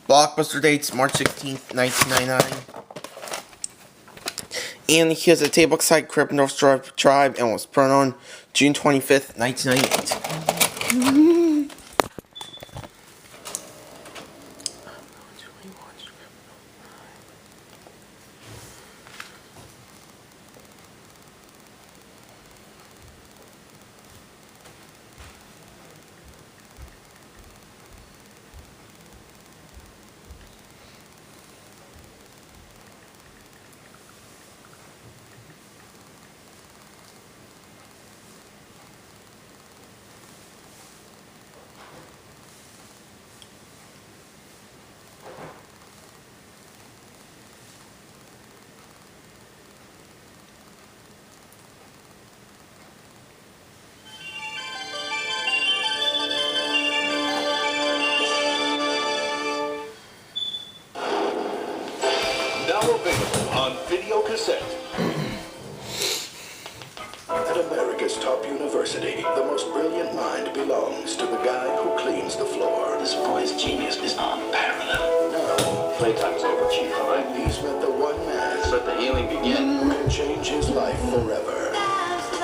Blockbuster dates March 16th, 1999. And he has a table site Krippendorf tribe and was put on June 25th, 1998. Available on video cassette. At America's top university, the most brilliant mind belongs to the guy who cleans the floor. This boy's genius is unparalleled. No. Playtime's over, Chief, all right? He's met the one man Let the healing begin. who can change his life forever.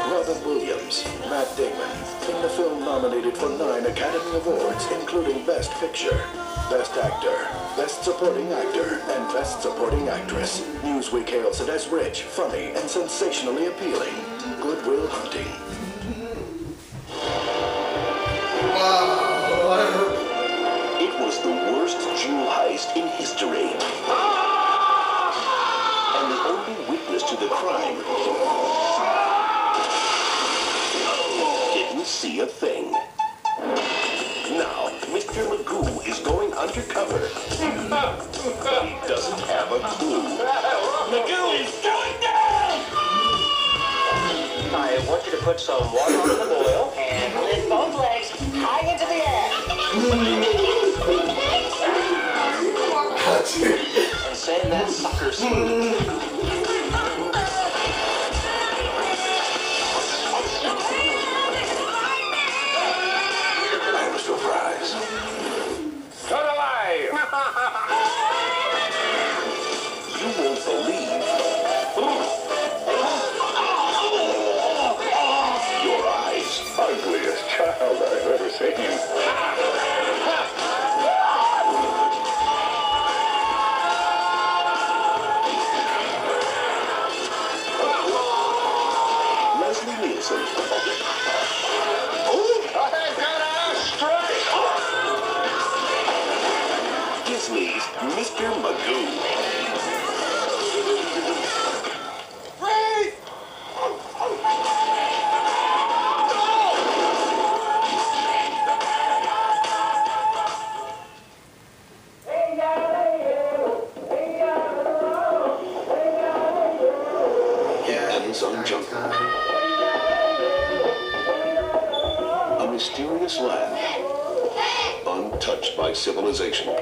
Robin Williams, Matt Damon, in the film nominated for 9 Academy Awards, including Best Picture, Best Actor, Best Supporting Actor, and Best Supporting Actress. Newsweek hails it as rich, funny, and sensationally appealing. Good Will Hunting. It was the worst jewel heist in history. And the only witness to the crime didn't see a thing. Now, Mr. Magoo is going undercover. But he doesn't have a clue. Magoo is going down! I want you to put some water on the boil and lift both legs high into the air. And send that sucker seed. I'm surprised. Cut alive! You won't believe. Your eyes, ugliest child I've ever seen. Leslie Nielsen. I got a strike! Disney's Mr. Magoo. Amazon jungle. A mysterious land, untouched by civilization.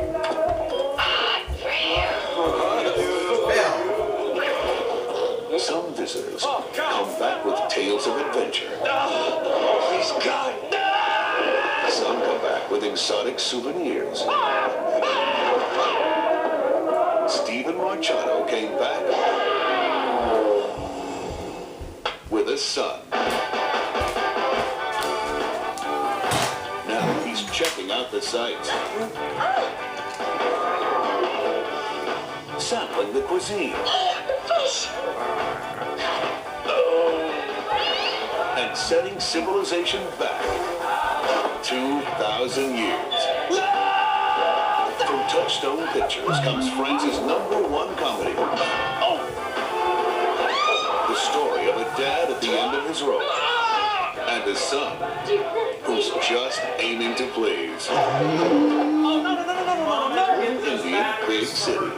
Some visitors come back with tales of adventure. He's gone. Some come back with exotic souvenirs. Stephen Marchotto came back with a son. Now he's checking out the sights, sampling the cuisine, and setting civilization back 2,000 years. From Touchstone Pictures comes France's #1 comedy. The story of a dad at the end of his rope and a son who's just aiming to please. In Indian big city.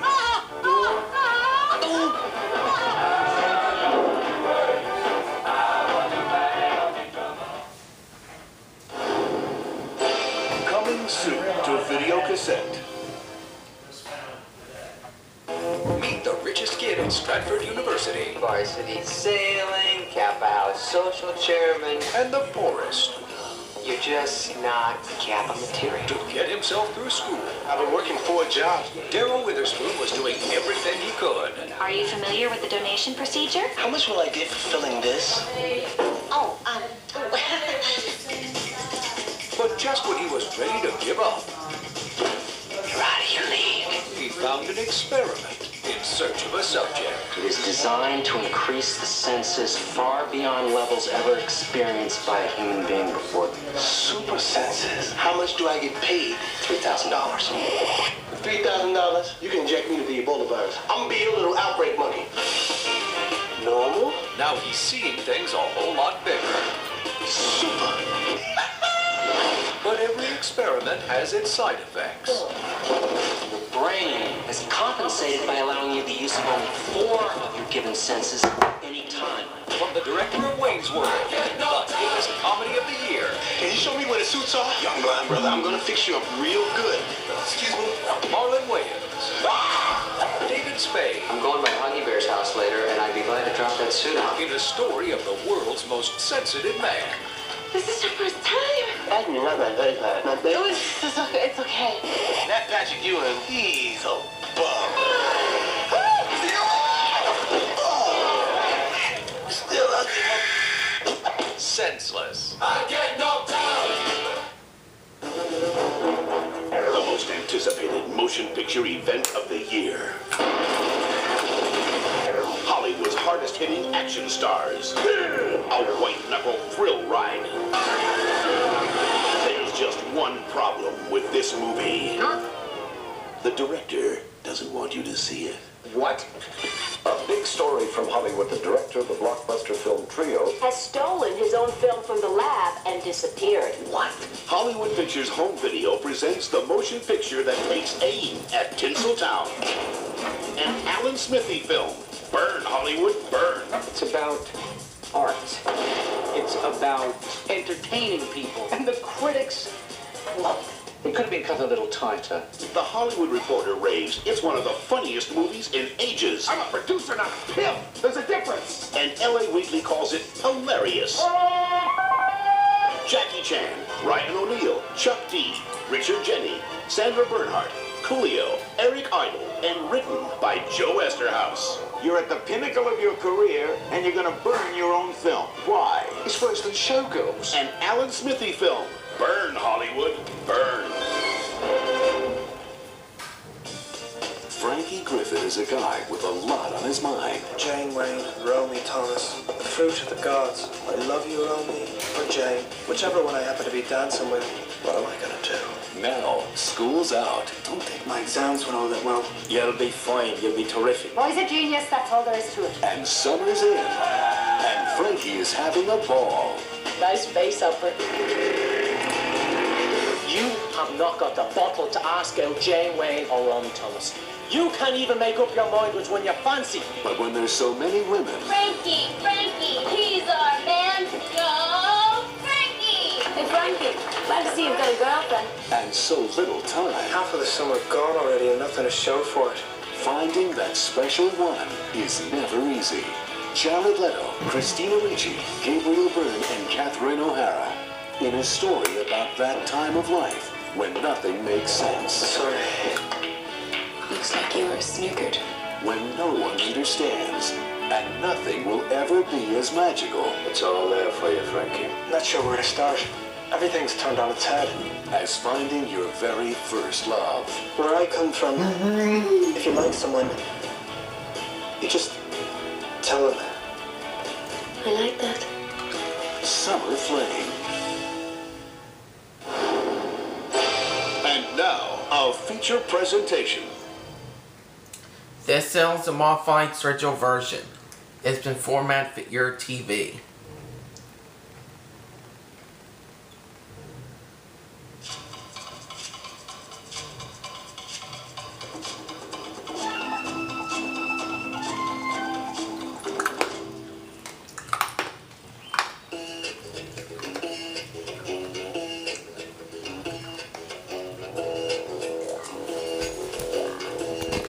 Coming soon to video cassette. Meet the richest kid at Stratford University. Varsity sailing, Kappa House social chairman. And the poorest. You're just not Kappa material. To get himself through school, I've been working 4 jobs. Daryl Witherspoon was doing everything he could. Are you familiar with the donation procedure? How much will I get for filling this? But just when he was ready to give up, You're out of your league. he found an experiment in search of a subject. It is designed to increase the senses far beyond levels ever experienced by a human being before. Super senses. How much do I get paid? $3,000. $3,000? You can inject me with the Ebola virus. I'm gonna be your little outbreak monkey. Normal? Now he's seeing things a whole lot bigger. Super. But every experiment has its side effects. The brain is compensated by allowing you the use of only 4 of your given senses at any time. From the director of Wayne's World, the biggest comedy of the year, Can you show me where the suits are? Young blind brother, I'm gonna fix you up real good. Excuse me. Marlon Wayans, David Spade, I'm going by Huggy Bear's house later, and I'd be glad to drop that suit on. in a story of the world's most sensitive man. This is your first time. Not bad, very bad. Not bad. It's okay. That Patrick Ewing, he's a bum. Still ugly. Senseless. The most anticipated motion picture event of the year. Hollywood's hardest-hitting action stars. A white-knuckle thrill ride. There's just one problem with this movie. The director doesn't want you to see it. What? A big story from Hollywood. The director of the blockbuster film Trio has stolen his own film from the lab and disappeared. What? Hollywood Pictures Home Video presents the motion picture that takes aim at Tinseltown. An Alan Smithy film. Burn, Hollywood, burn. It's about art. It's about entertaining people. And the critics love it. It could have been cut a little tighter. The Hollywood Reporter raves it's one of the funniest movies in ages. I'm a producer, not a pimp. There's a difference. And LA Weekly calls it hilarious. Jackie Chan, Ryan O'Neal, Chuck D, Richard Jenney, Sandra Bernhardt, Coolio, Eric Idle, and written by Joe Esterhaus. You're at the pinnacle of your career, and you're gonna burn your own film. Why? It's worse than Showgirls. An Alan Smithy film. Burn, Hollywood, burn. Frankie Griffin is a guy with a lot on his mind. Jane Wayne, Romy Thomas, the fruit of the gods. I love you, Romy, or Jane, whichever one I happen to be dancing with. What am I gonna do? Now, school's out. Don't think my exams went all that well. You'll be fine. You'll be terrific. Boy's a genius, that's all there is to it. And summer's in. And Frankie is having a ball. Nice face, Alfred. You have not got the bottle to ask out Jane Wayne or Romy Thomas. You can't even make up your mind which one you fancy. But when there's so many women, Frankie, he's our man. Go, Frankie! Hey, Frankie, glad to see you've got a girlfriend. and so little time, Half of the summer gone already and nothing to show for it. finding that special one is never easy. Jared Leto, Christina Ricci, Gabriel Byrne, and Catherine O'Hara in a story about that time of life when nothing makes sense. Sorry. Looks like you were snookered. When no one understands, and nothing will ever be as magical. It's all there for you, Frankie. Not sure where to start. Everything's turned on its head. As finding your very first love. Where I come from, if you like someone, you just tell them. I like that. Summer Flame. And now, a feature presentation. This is a modified schedule version. It's been formatted for your TV.